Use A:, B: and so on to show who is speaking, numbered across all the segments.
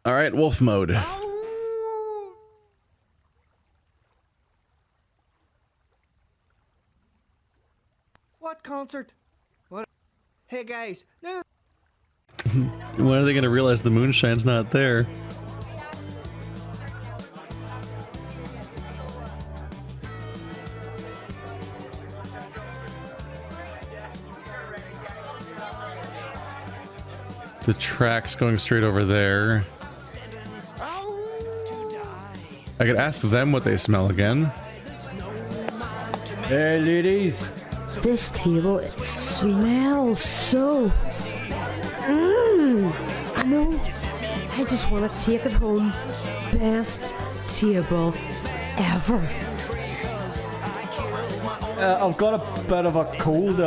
A: All right, wolf mode.
B: What concert? What? Hey guys, no.
A: When are they gonna realize the moonshine's not there? The track's going straight over there. I could ask them what they smell again.
C: Hey ladies.
D: This table, it smells so... I know. I just want to take it home. Best table ever.
C: I've got a bit of a cold.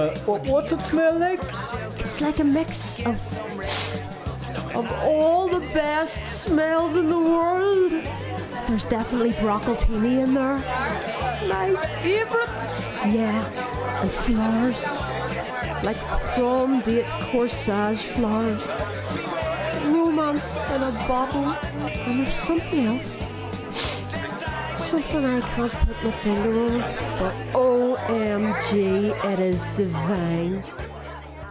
C: What's it smell like?
D: It's like a mix of all the best smells in the world. There's definitely broccolini in there. My favorite. Yeah, and flowers. Like prom date corsage flowers. Romance in a bottle. And there's something else. Something I can't put my finger on. But OMG, it is divine.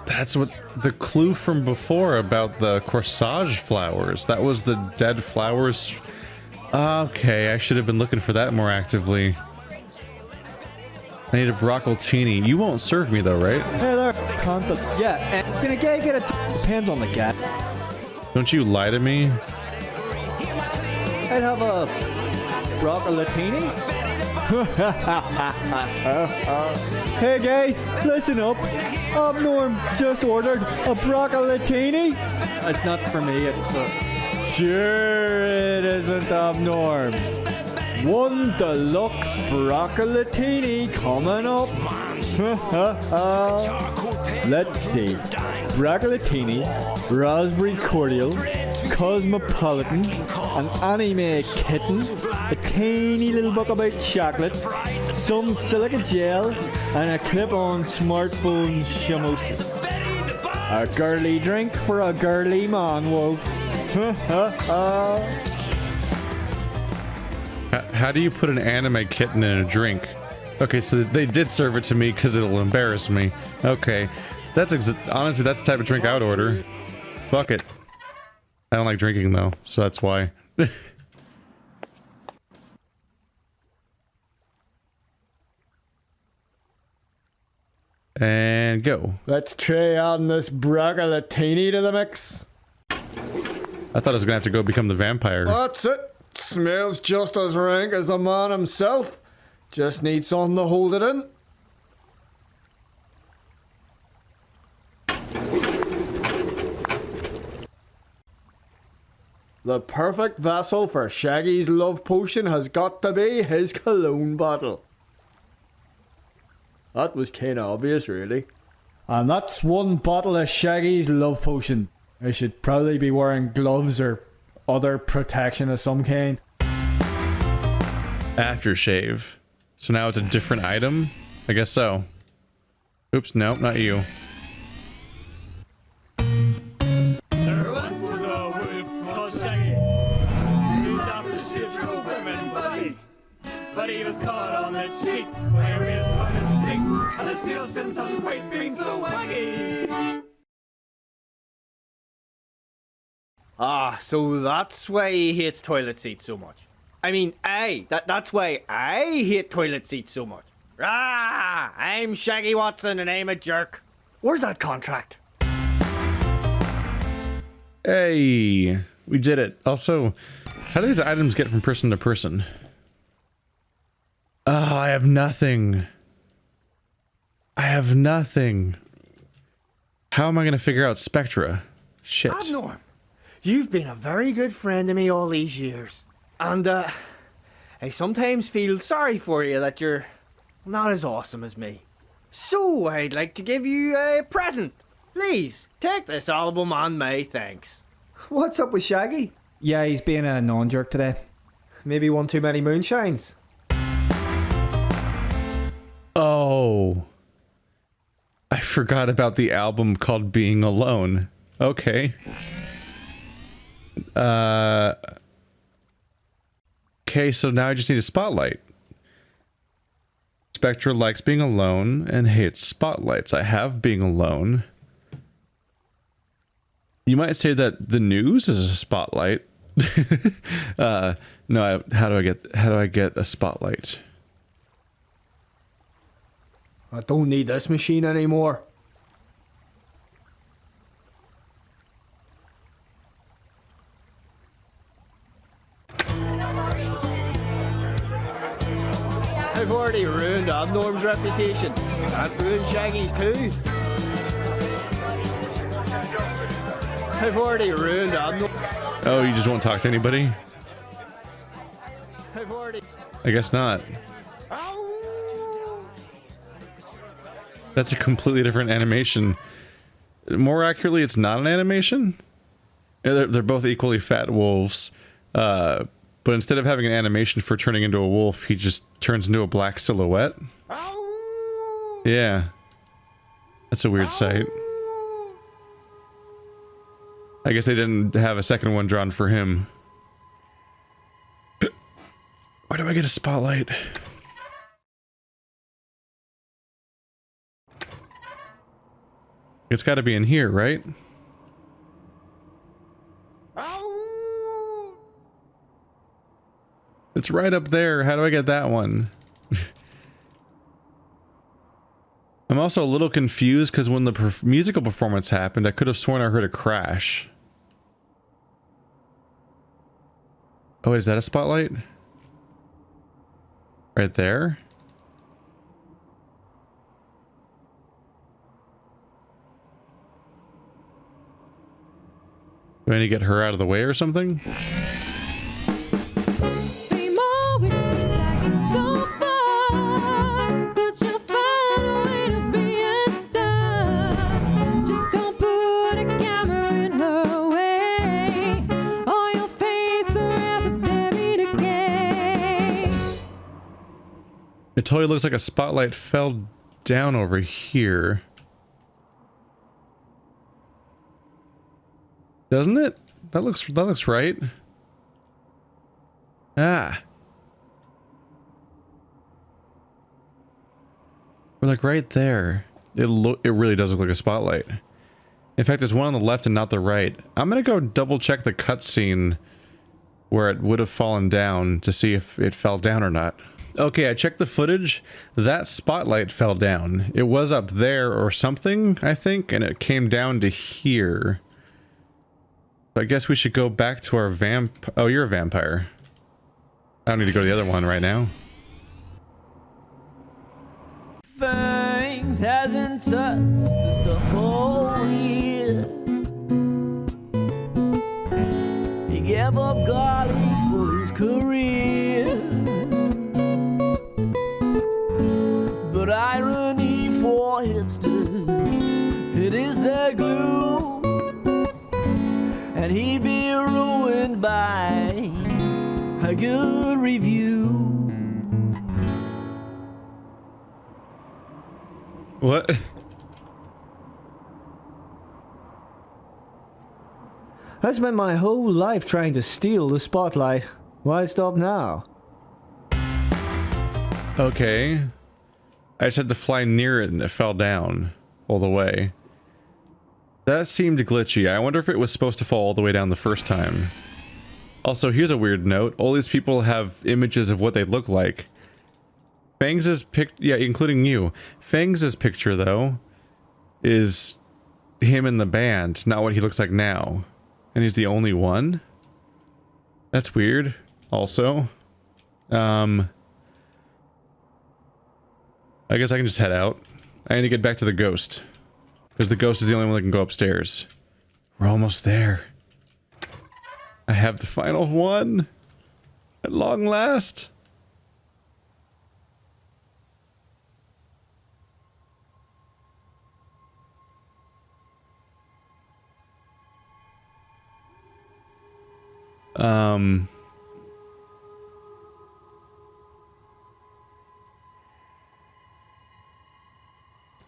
A: That's what the clue from before about the corsage flowers. That was the dead flowers. Okay, I should have been looking for that more actively. I need a broccolini. You won't serve me though, right?
C: Hey there, content. Yeah, and gonna get it. Depends on the cat.
A: Don't you lie to me?
C: I'd have a broccolini. Hey guys, listen up. Norm just ordered a broccolini. It's not for me. It's sure it isn't Norm. One deluxe broccolini coming up. Let's see. Broccolini, raspberry cordial, cosmopolitan, an anime kitten, a tiny little book about chocolate, some silica gel, and a clip-on smartphone shamosis. A girly drink for a girly man, wolf.
A: How do you put an anime kitten in a drink? Okay, so they did serve it to me because it'll embarrass me. Okay, that's honestly, that's the type of drink I would order. Fuck it. I don't like drinking though, so that's why. And go.
C: Let's try adding this broccolini to the mix.
A: I thought I was gonna have to go become the vampire.
C: That's it. Smells just as rank as the man himself. Just need something to hold it in. The perfect vessel for Shaggy's love potion has got to be his cologne bottle. That was kinda obvious, really. And that's one bottle of Shaggy's love potion. I should probably be wearing gloves or other protection of some kind.
A: Aftershave. So now it's a different item? I guess so. Oops, nope, not you.
E: There once was a wolf called Shaggy. He was after shift to a woman body. But he was caught on the cheat where his toilet sink. And the steel sense hasn't quite been so waggy.
B: Ah, so that's why he hates toilet seats so much. I mean, that's why I hate toilet seats so much. Ah, I'm Shaggy Watson and I'm a jerk. Where's that contract?
A: Hey, we did it. Also, how do these items get from person to person? Oh, I have nothing. I have nothing. How am I going to figure out Spectra? Shit.
B: Norm, you've been a very good friend to me all these years. And, I sometimes feel sorry for you that you're not as awesome as me. So, I'd like to give you a present. Please, take this album on my thanks.
C: What's up with Shaggy? Yeah, he's being a non-jerk today. Maybe one too many moonshines.
A: Oh. I forgot about the album called Being Alone. Okay. Okay, so now I just need a spotlight. Spectra likes being alone and hates spotlights. I have being alone. You might say that the news is a spotlight. No, how do I get a spotlight?
B: I don't need this machine anymore. I've already ruined Abnorm's reputation. I've ruined Shaggy's too. I've already ruined Abnorm.
A: Oh, you just won't talk to anybody?
B: I've already.
A: I guess not. That's a completely different animation. More accurately, it's not an animation. They're both equally fat wolves. But instead of having an animation for turning into a wolf, he just turns into a black silhouette. Yeah. That's a weird sight. I guess they didn't have a second one drawn for him. Why do I get a spotlight? It's got to be in here, right? It's right up there. How do I get that one? I'm also a little confused because when the musical performance happened, I could have sworn I heard a crash. Oh, is that a spotlight? Right there? Do I need to get her out of the way or something? It totally looks like a spotlight fell down over here. Doesn't it? That looks right. Ah. We're like right there. It really does look like a spotlight. In fact, there's one on the left and not the right. I'm gonna go double check the cutscene where it would have fallen down to see if it fell down or not. Okay, I checked the footage. That spotlight fell down. It was up there or something, I think, and it came down to here. So I guess we should go back to our Oh, you're a vampire. I don't need to go to the other one right now.
E: Fangs hasn't touched the stuff all year. He gave up garlic for his career. But irony for hipsters, it is their glue. And he'd be ruined by a good review.
A: What?
B: I spent my whole life trying to steal the spotlight. Why stop now?
A: Okay. I just had to fly near it and it fell down all the way. That seemed glitchy. I wonder if it was supposed to fall all the way down the first time. Also, here's a weird note. All these people have images of what they look like. Fangs' yeah, including you. Fangs' picture, though, is him in the band, not what he looks like now. And he's the only one? That's weird, also. I guess I can just head out. I need to get back to the ghost. Because the ghost is the only one that can go upstairs. We're almost there. I have the final one. At long last.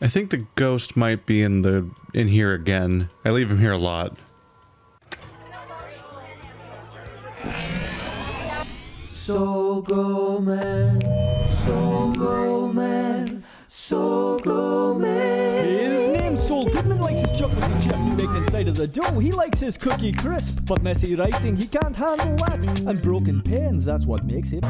A: I think the ghost might be in here again. I leave him here a lot.
C: So go man, so go man, so go man. His name's Soul Goodman, likes his chocolate chip baked inside of the dough. He likes his cookie crisp, but messy writing, he can't handle that. And broken pens, that's what makes him.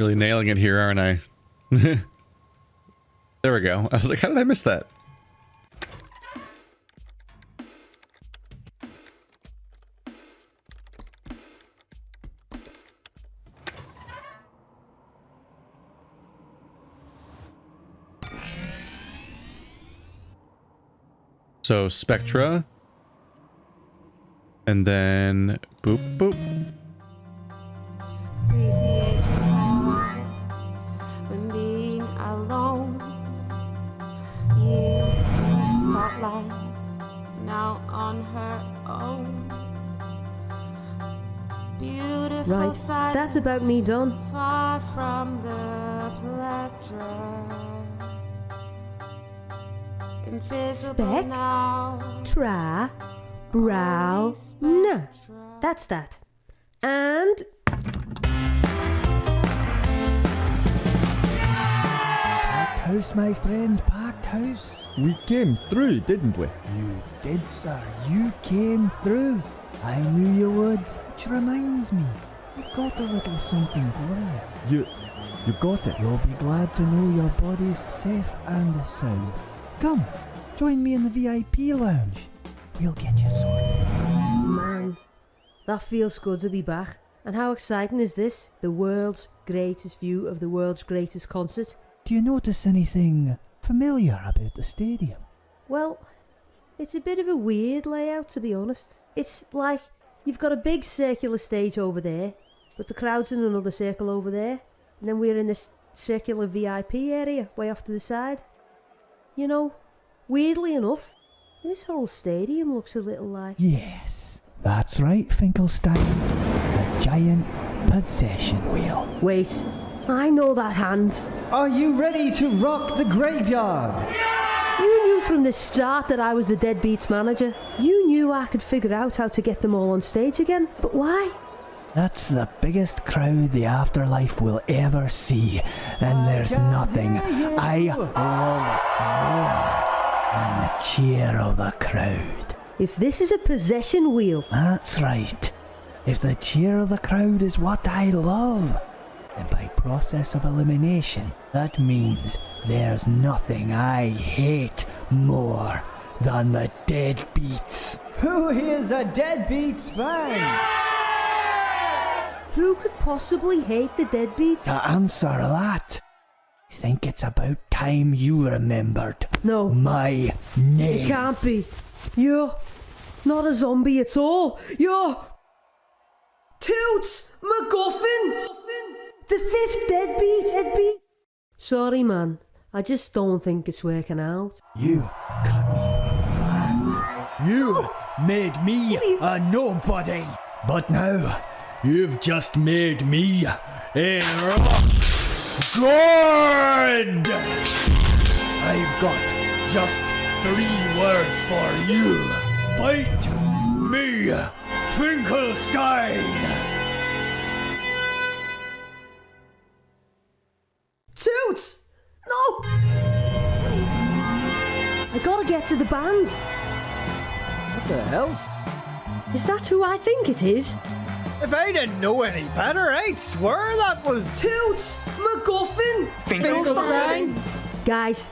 A: Really nailing it here, aren't I? There we go. I was like, how did I miss that? So Spectra, and then boop boop.
D: When being alone, years in the spotlight, now on her own. Beautiful
F: Right,
D: sight,
F: that's about me done.
D: far from the pleasure. Invisible
F: Speck?
D: now.
F: Tra, brow, na. That's that. And
C: Packed house, my friend, packed house. We came through, didn't we? You did, sir. You came through. I knew you would. Which reminds me, I've got a little something for you. You got it. You'll be glad to know your body's safe and sound. Come, join me in the VIP lounge. We'll get you sorted.
F: man, that feels good to be back. And how exciting is this? The world's greatest view of the world's greatest concert.
C: Do you notice anything familiar about the stadium?
F: Well, it's a bit of a weird layout, to be honest. It's like you've got a big circular stage over there, but the crowd's in another circle over there, and then we're in this circular VIP area way off to the side. You know, weirdly enough, this whole stadium looks a little like...
C: Yes, that's right, Finklestein. A giant possession wheel.
F: Wait, I know that hand.
C: Are you ready to rock the graveyard?
F: You knew from the start that I was the Deadbeats manager. You knew I could figure out how to get them all on stage again, but why?
C: That's the biggest crowd the afterlife will ever see, and there's nothing I love more than the cheer of the crowd.
F: If this is a possession wheel...
C: That's right. If the cheer of the crowd is what I love, then by process of elimination, that means there's nothing I hate more than the Deadbeats. Who is a Deadbeats fan?
F: Who could possibly hate the Deadbeats?
C: To answer that, I think it's about time you remembered
F: No,
C: my name.
F: it can't be. You're not a zombie at all. You're... Toots McGuffin! The fifth Deadbeat! Sorry, man. I just don't think it's working out.
C: You cut me. You made me a nobody. But now, you've just made me a rock god. I've got just 3 words for you. Bite me, Finklestein.
F: Toots! No! I gotta get to the band.
C: What the hell?
F: Is that who I think it is?
B: If I didn't know any better, I'd swear that was
F: Toots McGuffin!
B: Finklestein.
F: Guys,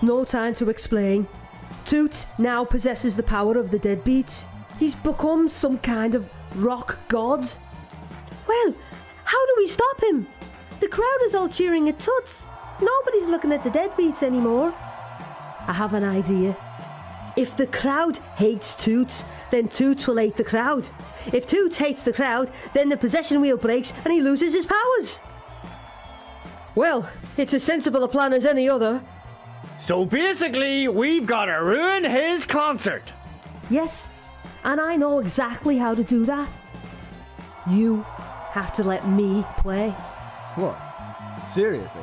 F: no time to explain. Toots now possesses the power of the Deadbeats. He's become some kind of rock god. Well, how do we stop him? The crowd is all cheering at Toots. Nobody's looking at the Deadbeats anymore. I have an idea. If the crowd hates Toots, then Toots will hate the crowd. If Toots hates the crowd, then the possession wheel breaks and he loses his powers. Well, it's as sensible a plan as any other.
B: So basically, we've got to ruin his concert.
F: Yes, and I know exactly how to do that. You have to let me play.
C: What? Seriously?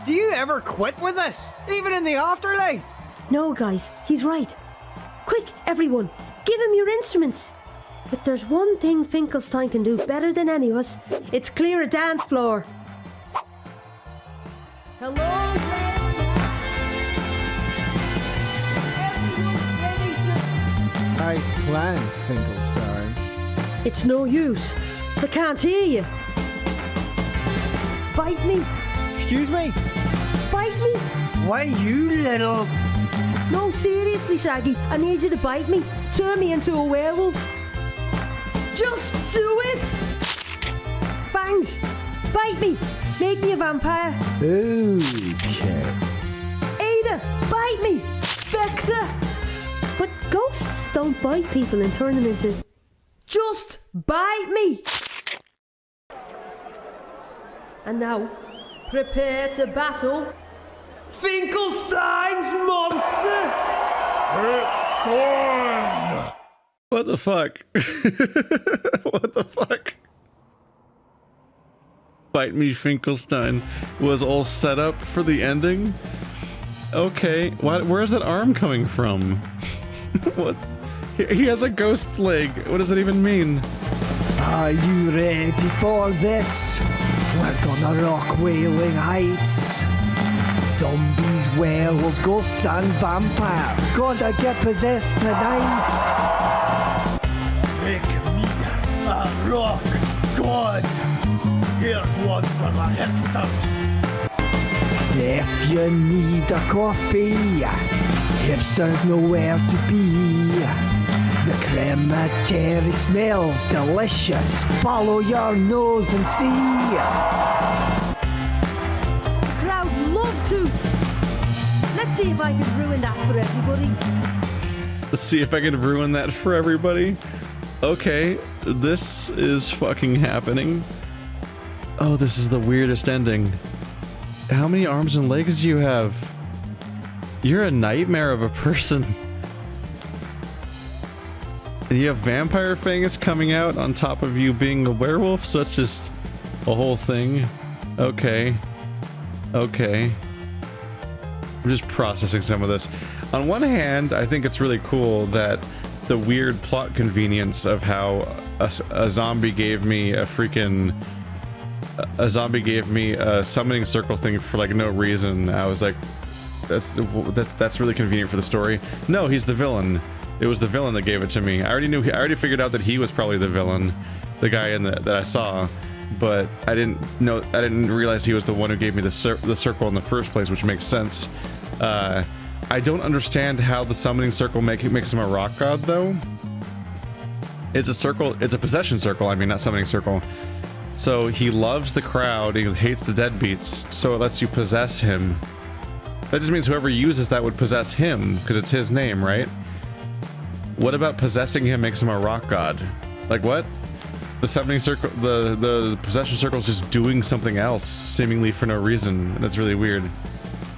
B: Do you ever quit with this? Even in the afterlife?
F: No, guys, he's right. Quick, everyone, give him your instruments. If there's one thing Finkelstein can do better than any of us, it's clear a dance floor. Hello,
C: Nice plan, Finkelstein.
F: It's no use. I can't hear you. Bite me.
B: Excuse me?
F: Bite me.
B: Why, you little...
F: No, seriously, Shaggy. I need you to bite me. Turn me into a werewolf. Just do it. Fangs. Bite me. Make me a vampire.
C: Okay.
F: Ada, bite me. Spectre. But ghosts don't bite people and turn them into... Just bite me. And now, prepare to battle Finkelstein's monster!
A: What the fuck? What the fuck? Bite Me Finkelstein was all set up for the ending? Okay, where's that arm coming from? What? He has a ghost leg. What does that even mean?
B: Are you ready for this? We're gonna rock Wailing Heights. Zombies, werewolves, ghosts and vampires gonna get possessed tonight.
G: Make me a rock god. Here's one for my hipsters.
B: If you need a coffee, hipsters know where to be. The crematory smells delicious. Follow your nose and see.
F: The crowd love Toots. Let's see if I can ruin that for everybody.
A: Let's see if I can ruin that for everybody. Okay, this is fucking happening. Oh, this is the weirdest ending. How many arms and legs do you have? You're a nightmare of a person. And you have vampire fangs coming out on top of you being a werewolf, so that's just a whole thing. Okay. Okay. I'm just processing some of this. On one hand, I think it's really cool that the weird plot convenience of how a zombie gave me a freaking... A zombie gave me a summoning circle thing for like no reason. I was like, that's really convenient for the story. No, he's the villain. It was the villain that gave it to me. I already figured out that he was probably the villain, the guy that I saw, but I didn't realize he was the one who gave me the circle in the first place, which makes sense. I don't understand how the summoning circle makes him a rock god though. It's a circle. It's a possession circle. I mean, not summoning circle. So he loves the crowd. He hates the Deadbeats. So it lets you possess him. That just means whoever uses that would possess him because it's his name, right? What about possessing him makes him a rock god? Like what? The summoning circle, the possession circle is just doing something else, seemingly for no reason. That's really weird.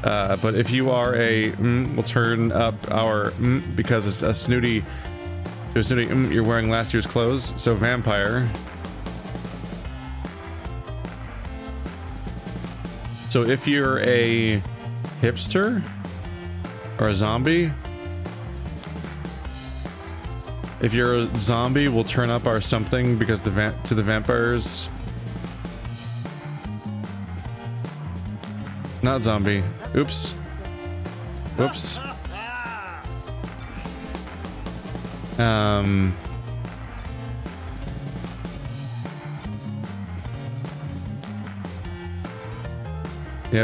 A: But if you are a, we'll turn up our because it's a snooty. It was snooty. You're wearing last year's clothes, so vampire. So if you're a hipster or a zombie. If you're a zombie, we'll turn up our something because to the vampires. Not zombie. Oops. Whoops. Yeah,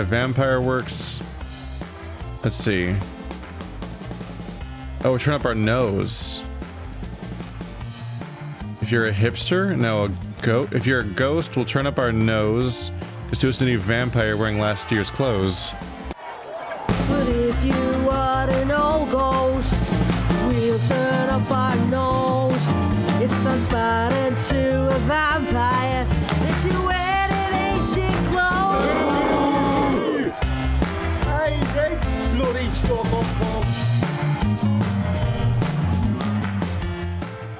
A: vampire works. Let's see. Oh, we'll turn up our nose. If you're a hipster, no, if you're a ghost, we'll turn up our nose. Just do us a new vampire wearing last year's clothes.
F: But if you are an old ghost, we'll turn up our nose. It's transparent to a vampire that you wear an ancient clothes.
G: Hey, they bloody stuck up,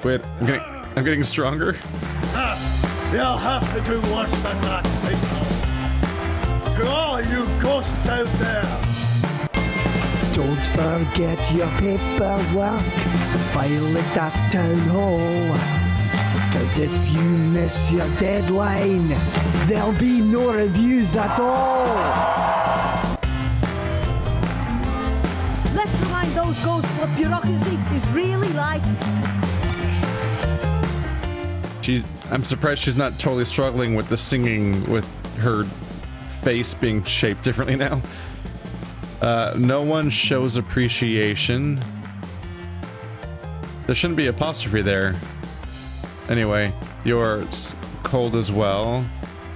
A: Wait, I'm getting stronger.
G: They'll have to do worse than that, people. To all you ghosts ghosts out there.
B: Don't forget your paperwork. File it at town hall. 'Cause if you miss your deadline, there'll be no reviews at all.
F: Let's remind those ghosts what bureaucracy is really like.
A: I'm surprised she's not totally struggling with the singing with her face being shaped differently now. No one shows appreciation. There shouldn't be apostrophe there. Anyway, you're cold as well,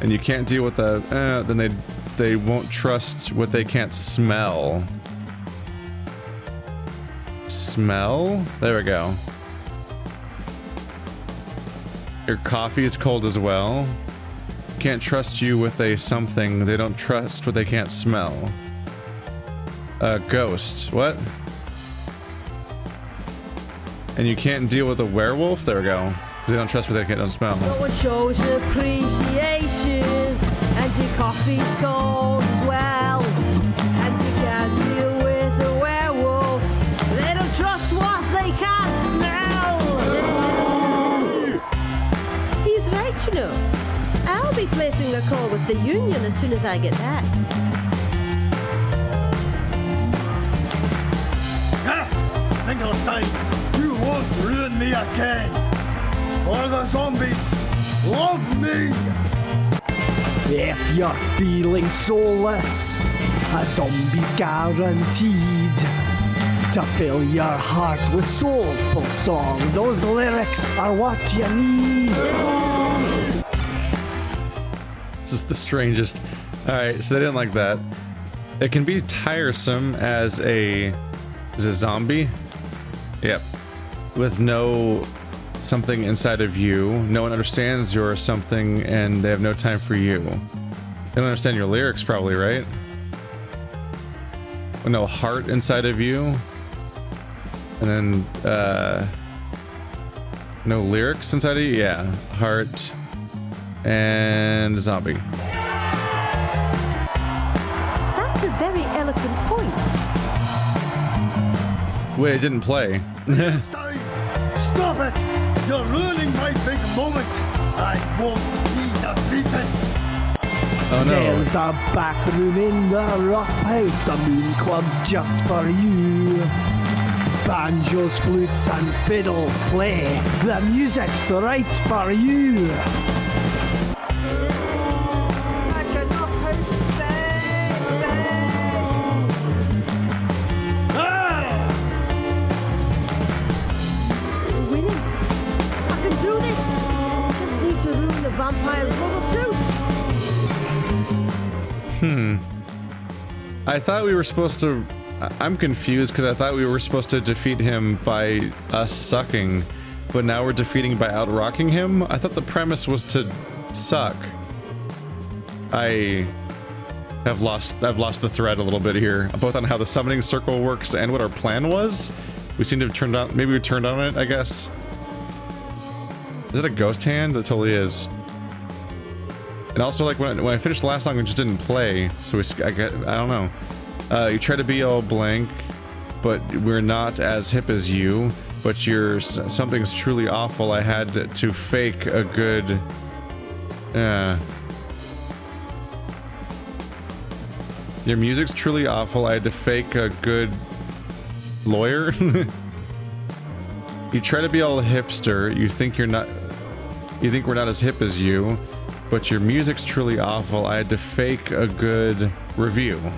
A: and you can't deal with the. Then they won't trust what they can't smell. Smell? There we go. Your coffee is cold as well. Can't trust you with a something. They don't trust what they can't smell. Ghost. What? And you can't deal with a werewolf? There we go. Because they don't trust what they don't smell.
F: No one shows appreciation, and your coffee's cold as well. And you can't deal with a werewolf. They don't trust what they can't smell. He's right, you know. I'll be placing a call with the union as soon as I get back.
G: Finklestein, you won't ruin me again. Or the zombies love me.
B: If you're feeling soulless, a zombie's guaranteed to fill your heart with soulful song. Those lyrics are what you need.
A: This is the strangest. Alright, so they didn't like that. It can be tiresome as a zombie. Yep. With no something inside of you. No one understands your something and they have no time for you. They don't understand your lyrics probably, right? With no heart inside of you. And then no lyrics inside of you? Yeah. Heart and zombie.
F: That's a very eloquent point.
A: Wait, it didn't play.
G: Stop it! You're ruining my big moment. I won't be defeated.
A: Oh no.
B: There's a back room in the rock house. The moon club's just for you. Banjos, flutes and fiddles play. The music's right for you.
A: I thought we were supposed to... I'm confused because I thought we were supposed to defeat him by us sucking, but now we're defeating by out-rocking him? I thought the premise was to suck. I've lost the thread a little bit here, both on how the summoning circle works and what our plan was. We seem to have turned on... Maybe we turned on it, I guess. Is it a ghost hand? That totally is. And also, like, when I finished the last song, it just didn't play. So I don't know. You try to be all blank, but we're not as hip as you. But something's truly awful. I had to fake a good... Your music's truly awful. I had to fake a good lawyer. You try to be all hipster. You think we're not as hip as you. But your music's truly awful. I had to fake a good review.
F: You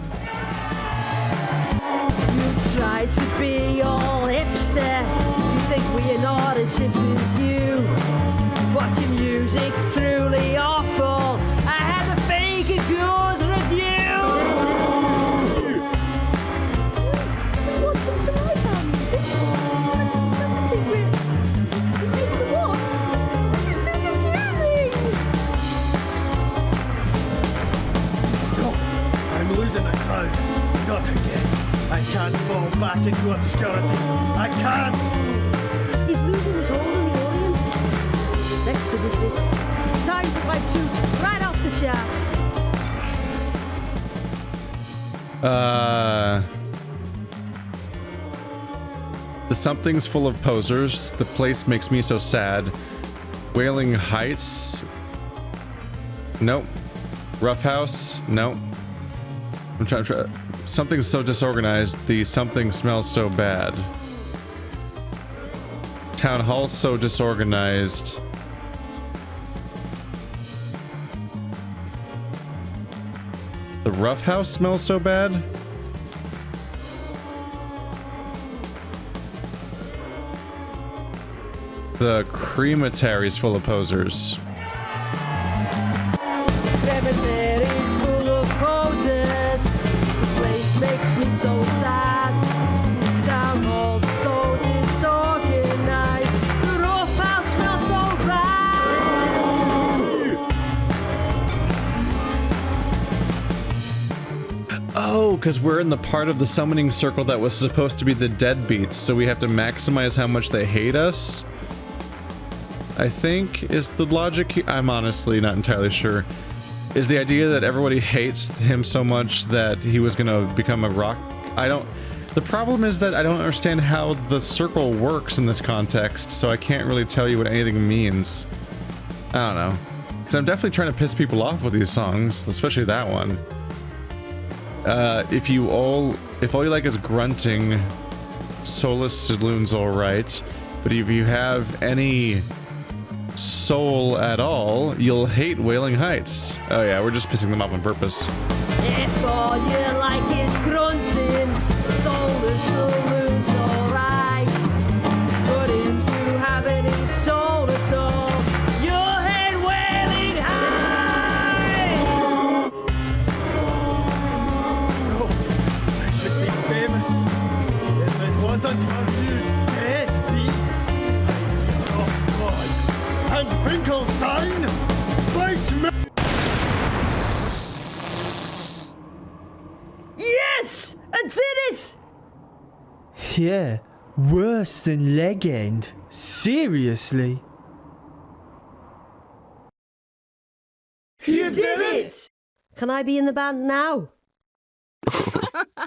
F: try to be all hipster. You think we are not as hip as you. But your music's truly awful. I had to fake a good review. Welcome to my family. Doesn't think we're... What? This is too confusing.
G: I'm losing the crowd. Not again. I can't fall back into obscurity. I can't!
F: He's losing his hold on the audience. Next to business. Time to fight Toots right off the charts.
A: The something's full of posers. The place makes me so sad. Wailing Heights. Nope. Rough House. Nope. I'm trying. Something's so disorganized. The something smells so bad. Town Hall so disorganized. The Rough House smells so bad. The crematory's full of posers.
F: Crematory's full of posers. The place makes me so sad. Town hall so disorganized. The rough house smells so bad.
A: Oh, because we're in the part of the summoning circle that was supposed to be the Deadbeats, so we have to maximize how much they hate us? I think is the logic here. I'm honestly not entirely sure. Is the idea that everybody hates him so much that he was gonna become a rock? The problem is that I don't understand how the circle works in this context, so I can't really tell you what anything means. I don't know. Because I'm definitely trying to piss people off with these songs, especially that one. If all you like is grunting, Soulless Saloon's alright, but if you have any soul at all, you'll hate Wailing Heights. Oh yeah, we're just pissing them off on purpose.
F: If all you like is grunting, Soulless Saloon's alright. But if you have any soul at all, you'll hate Wailing Heights.
G: I should be famous if it wasn't for you Deadbeats. Oh God. And Finklestein, fight me!
F: Yes! I did it!
C: Yeah, worse than legend. Seriously.
F: You did it! Can I be in the band now?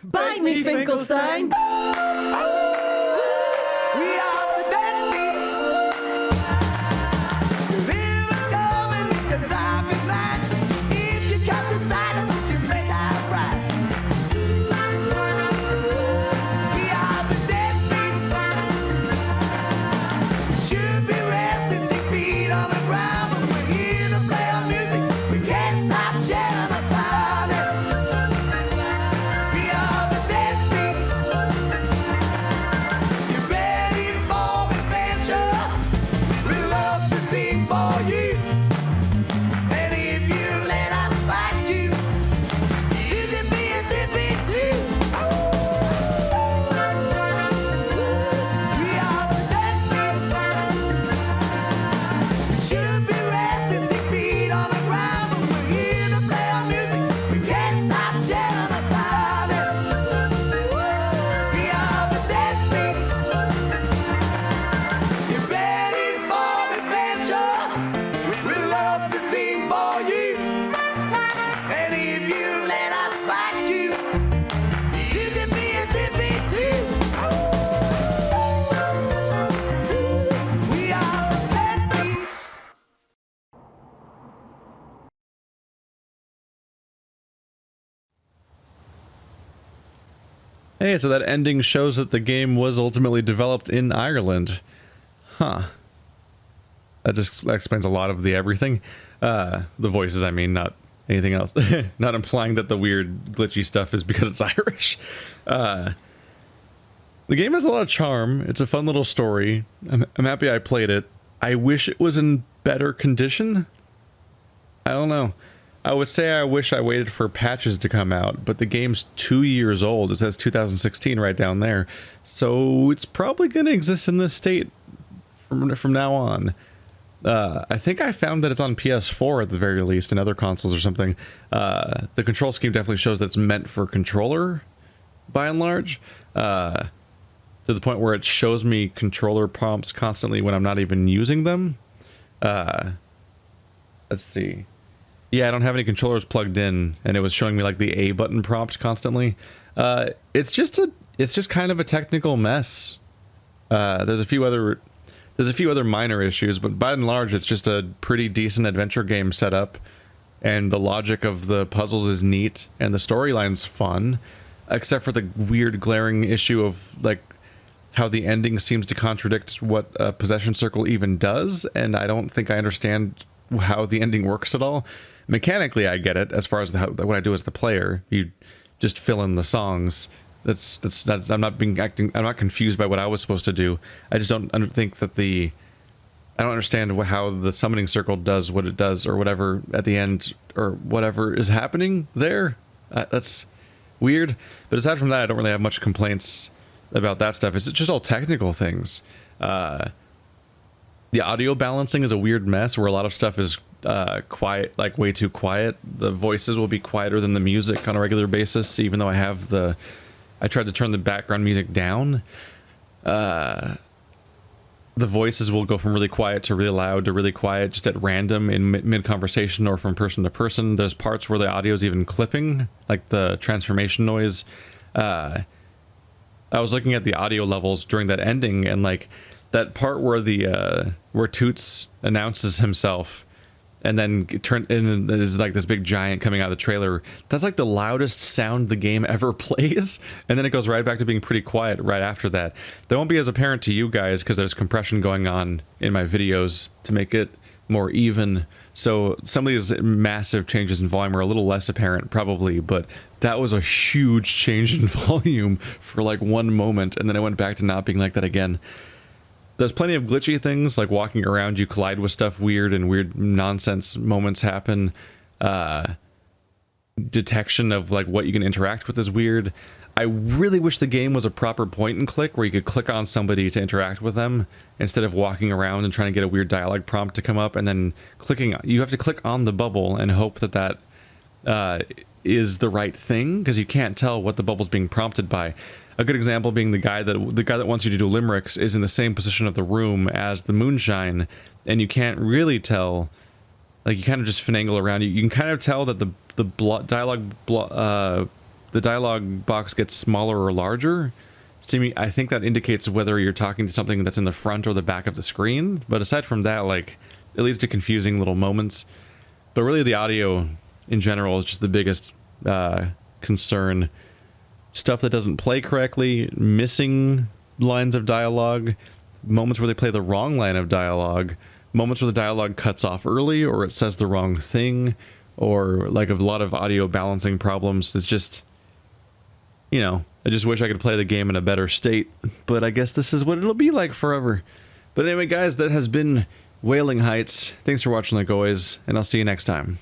F: Bite me, Finklestein!
H: We are the Deadbeats. The river's coming, the time is mad. If you catch the sight of us, you may die right. We are the Deadbeats. Should be resting 6 feet on the ground, but we're here to play our music. We can't stop chanting our sound. We are the Deadbeats. You ready for adventure? We love to sing for you. And if you let us fight you, you can be a Deadbeat too. We are the Deadbeats. We should be resting 6 feet on the ground, but we're here to play our music. We can't stop chanting our sound. We are the Deadbeats. You ready for adventure? We love to sing for you. And if you let us fight you, you can be a Deadbeat too. We are the Deadbeats.
A: Hey, so that ending shows that the game was ultimately developed in Ireland. Huh. That explains a lot of the everything. The voices, I mean, not anything else. Not implying that the weird glitchy stuff is because it's Irish. The game has a lot of charm. It's a fun little story. I'm happy I played it. I wish it was in better condition. I don't know. I would say I wish I waited for patches to come out, but the game's 2 years old. It says 2016 right down there. So it's probably going to exist in this state from now on. I think I found that it's on PS4 at the very least, and other consoles or something. The control scheme definitely shows that it's meant for controller, by and large. To the point where it shows me controller prompts constantly when I'm not even using them. Let's see. Yeah, I don't have any controllers plugged in, and it was showing me like the A button prompt constantly. It's just kind of a technical mess. There's a few other minor issues, but by and large, it's just a pretty decent adventure game setup, and the logic of the puzzles is neat, and the storyline's fun, except for the weird glaring issue of like how the ending seems to contradict what a possession circle even does, and I don't think I understand how the ending works at all. Mechanically, I get it. As far as what I do as the player, you just fill in the songs. That's. I'm not confused by what I was supposed to do. I just don't think that I don't understand how the summoning circle does what it does, or whatever at the end, or whatever is happening there. That's weird. But aside from that, I don't really have much complaints about that stuff. It's just all technical things. The audio balancing is a weird mess where a lot of stuff is quiet, like way too quiet. The voices will be quieter than the music on a regular basis, even though I tried to turn the background music down. The voices will go from really quiet to really loud to really quiet, just at random in mid-conversation or from person to person. There's parts where the audio is even clipping, like the transformation noise. I was looking at the audio levels during that ending, and like that part where where Toots announces himself and then and there's like this big giant coming out of the trailer. That's like the loudest sound the game ever plays, and then it goes right back to being pretty quiet right after that. That won't be as apparent to you guys because there's compression going on in my videos to make it more even. So some of these massive changes in volume are a little less apparent probably, but that was a huge change in volume for like one moment, and then it went back to not being like that again. There's plenty of glitchy things, like walking around, you collide with stuff weird, and weird nonsense moments happen. Detection of like what you can interact with is weird. I really wish the game was a proper point and click where you could click on somebody to interact with them instead of walking around and trying to get a weird dialogue prompt to come up and then clicking. You have to click on the bubble and hope that is the right thing, because you can't tell what the bubble's being prompted by. A good example being the guy that wants you to do limericks is in the same position of the room as the moonshine, and you can't really tell. Like, you kind of just finagle around. You can kind of tell that the dialogue box gets smaller or larger. I think that indicates whether you're talking to something that's in the front or the back of the screen. But aside from that, like, it leads to confusing little moments. But really, the audio in general is just the biggest concern. Stuff that doesn't play correctly, missing lines of dialogue, moments where they play the wrong line of dialogue, moments where the dialogue cuts off early or it says the wrong thing, or like a lot of audio balancing problems. It's just, you know, I just wish I could play the game in a better state, but I guess this is what it'll be like forever. But anyway, guys, that has been Wailing Heights. Thanks for watching like always, and I'll see you next time.